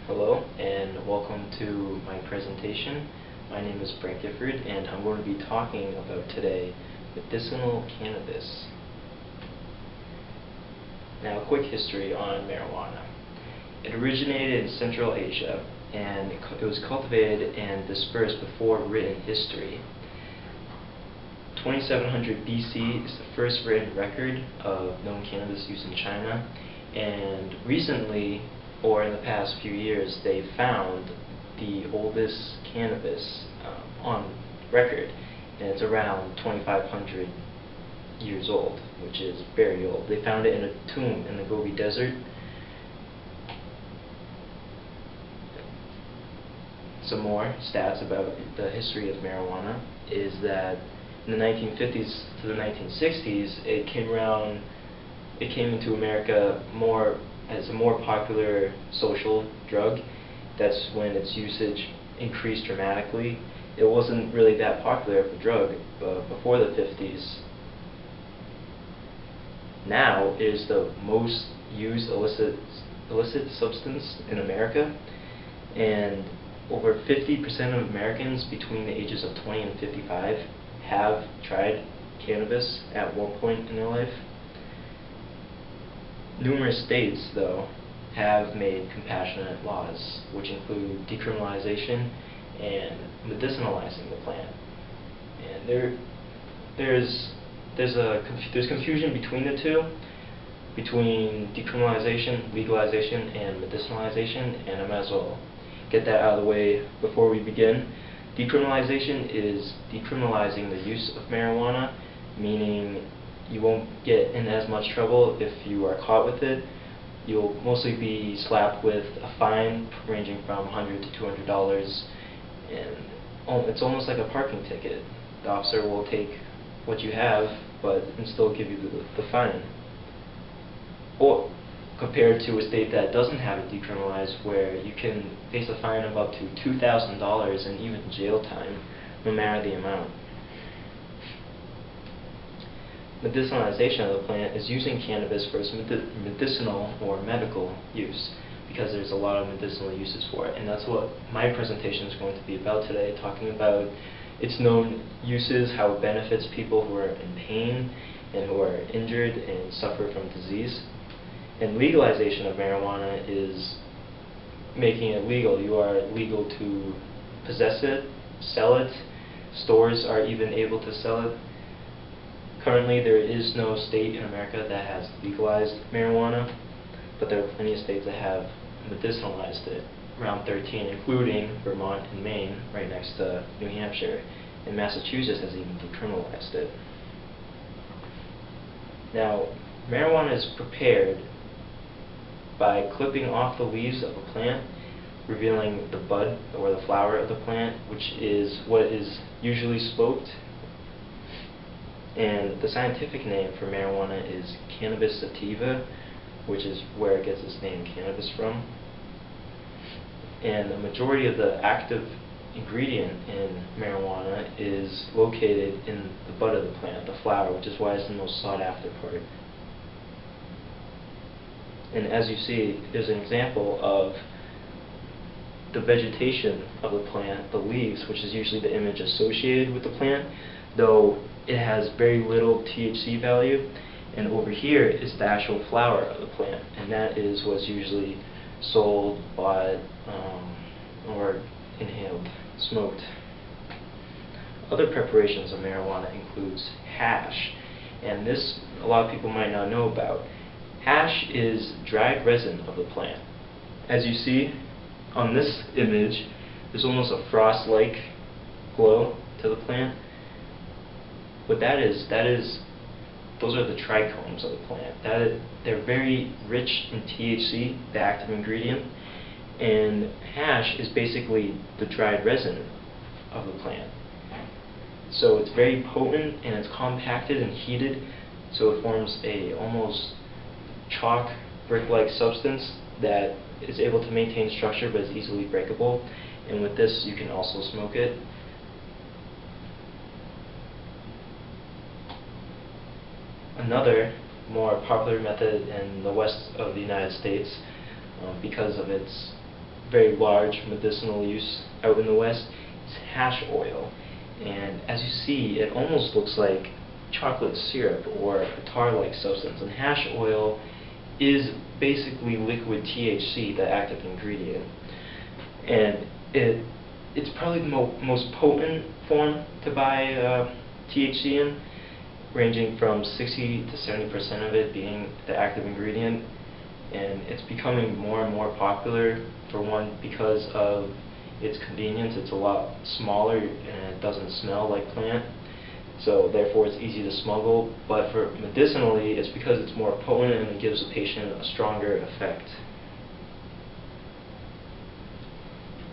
Hello and welcome to my presentation. My name is Brent Gifford and I'm going to be talking about today medicinal cannabis. Now, a quick history on marijuana. It originated in Central Asia and it was cultivated and dispersed before written history. 2700 BC is the first written record of known cannabis use in China, and recently, or in the past few years, they found the oldest cannabis on record, and it's around 2500 years old, which is very old. They found it in a tomb in the Gobi Desert. Some more stats about the history of marijuana is that in the 1950s to the 1960s, it came into America more as a more popular social drug. That's when its usage increased dramatically. It wasn't really that popular of a drug before the 50s. Now it is the most used illicit substance in America, and over 50% of Americans between the ages of 20 and 55 have tried cannabis at one point in their life. Numerous states, though, have made compassionate laws, which include decriminalization and medicinalizing the plant. And there's confusion between the two, between decriminalization, legalization, and medicinalization, and I might as well get that out of the way before we begin. Decriminalization is decriminalizing the use of marijuana, meaning you won't get in as much trouble if you are caught with it. You'll mostly be slapped with a fine ranging from $100 to $200, and it's almost like a parking ticket. The officer will take what you have, but and still give you the fine. Or compared to a state that doesn't have it decriminalized, where you can face a fine of up to $2,000 and even jail time, no matter the amount. Medicinalization of the plant is using cannabis for its medicinal or medical use, because there's a lot of medicinal uses for it, and that's what my presentation is going to be about today, talking about its known uses, how it benefits people who are in pain and who are injured and suffer from disease. And legalization of marijuana is making it legal. You are legal to possess it, sell it. Stores are even able to sell it. Currently, there is no state in America that has legalized marijuana, but there are plenty of states that have medicinalized it, around 13, including Vermont and Maine, right next to New Hampshire, and Massachusetts has even decriminalized it. Now, marijuana is prepared by clipping off the leaves of a plant, revealing the bud or the flower of the plant, which is what is usually smoked. And the scientific name for marijuana is Cannabis sativa, which is where it gets its name cannabis from. And the majority of the active ingredient in marijuana is located in the bud of the plant, the flower, which is why it's the most sought after part. And as you see, there's an example of the vegetation of the plant, the leaves, which is usually the image associated with the plant, though it has very little THC value. And over here is the actual flower of the plant, and that is what's usually sold, bought, or inhaled, smoked. Other preparations of marijuana includes hash, and this a lot of people might not know about. Hash is dried resin of the plant. As you see on this image, there's almost a frost-like glow to the plant. What that is, those are the trichomes of the plant. They're very rich in THC, the active ingredient, and hash is basically the dried resin of the plant. So it's very potent, and it's compacted and heated, so it forms a almost chalk brick-like substance that is able to maintain structure but is easily breakable. And with this, you can also smoke it. Another more popular method in the west of the United States, because of its very large medicinal use out in the West is hash oil. And as you see, it almost looks like chocolate syrup or a tar-like substance. And hash oil is basically liquid THC, the active ingredient. And it's probably the most potent form to buy THC in, ranging from 60 to 70% of it being the active ingredient. And it's becoming more and more popular, for one, because of its convenience. It's a lot smaller and it doesn't smell like plant, so therefore it's easy to smuggle. But for medicinally, it's because it's more potent and it gives the patient a stronger effect.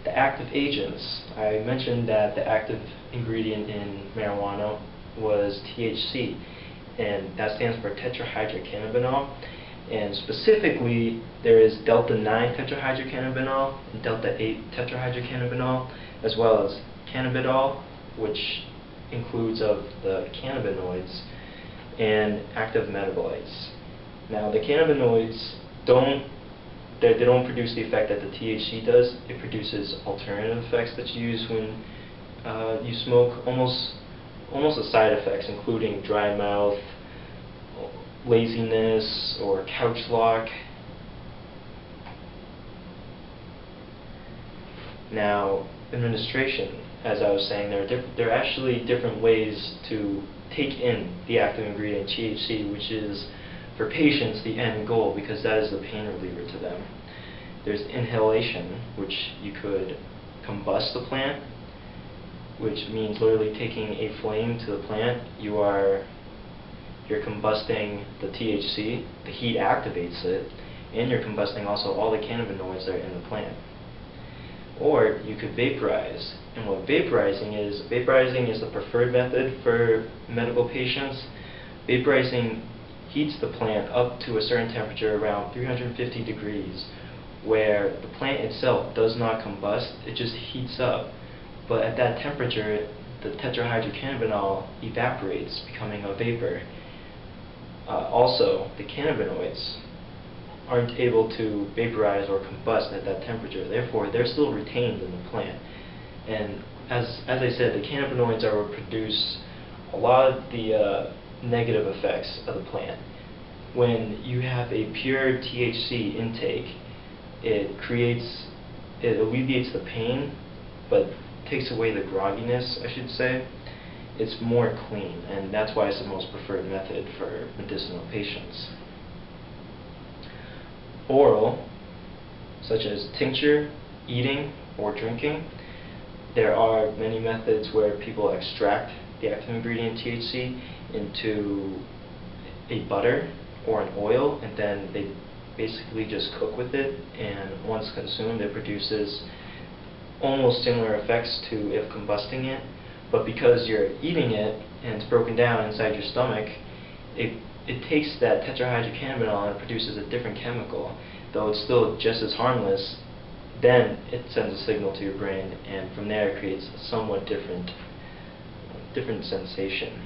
The active agents. I mentioned that the active ingredient in marijuana was THC, and that stands for tetrahydrocannabinol. And specifically, there is delta-9 tetrahydrocannabinol and delta-8 tetrahydrocannabinol, as well as cannabidol, which includes of the cannabinoids, and active metabolites. Now, the cannabinoids don't produce the effect that the THC does. It produces alternative effects that you use when you smoke, almost the side effects, including dry mouth, laziness, or couch lock. Now, administration, as I was saying, there are actually different ways to take in the active ingredient THC, which is, for patients, the end goal, because that is the pain reliever to them. There's inhalation, which you could combust the plant, which means literally taking a flame to the plant. You're combusting the THC, the heat activates it, and you're combusting also all the cannabinoids that are in the plant. Or you could vaporize. And what vaporizing is the preferred method for medical patients. Vaporizing heats the plant up to a certain temperature, around 350 degrees, where the plant itself does not combust, it just heats up. But at that temperature, the tetrahydrocannabinol evaporates, becoming a vapor. Also, the cannabinoids aren't able to vaporize or combust at that temperature. Therefore, they're still retained in the plant. And as I said, the cannabinoids are what produce a lot of the negative effects of the plant. When you have a pure THC intake, it alleviates the pain, but takes away the grogginess, I should say. It's more clean, and that's why it's the most preferred method for medicinal patients. Oral, such as tincture, eating, or drinking. There are many methods where people extract the active ingredient THC into a butter or an oil, and then they basically just cook with it, and once consumed, it produces almost similar effects to if combusting it. But because you're eating it and it's broken down inside your stomach, it takes that tetrahydrocannabinol and produces a different chemical. Though it's still just as harmless, then it sends a signal to your brain, and from there it creates a somewhat different sensation.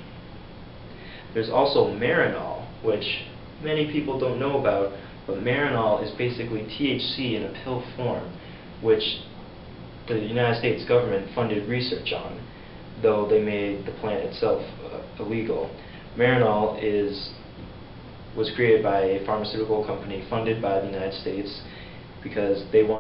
There's also Marinol, which many people don't know about, but Marinol is basically THC in a pill form, which the United States government funded research on, though they made the plant itself illegal. Marinol was created by a pharmaceutical company funded by the United States because they wanted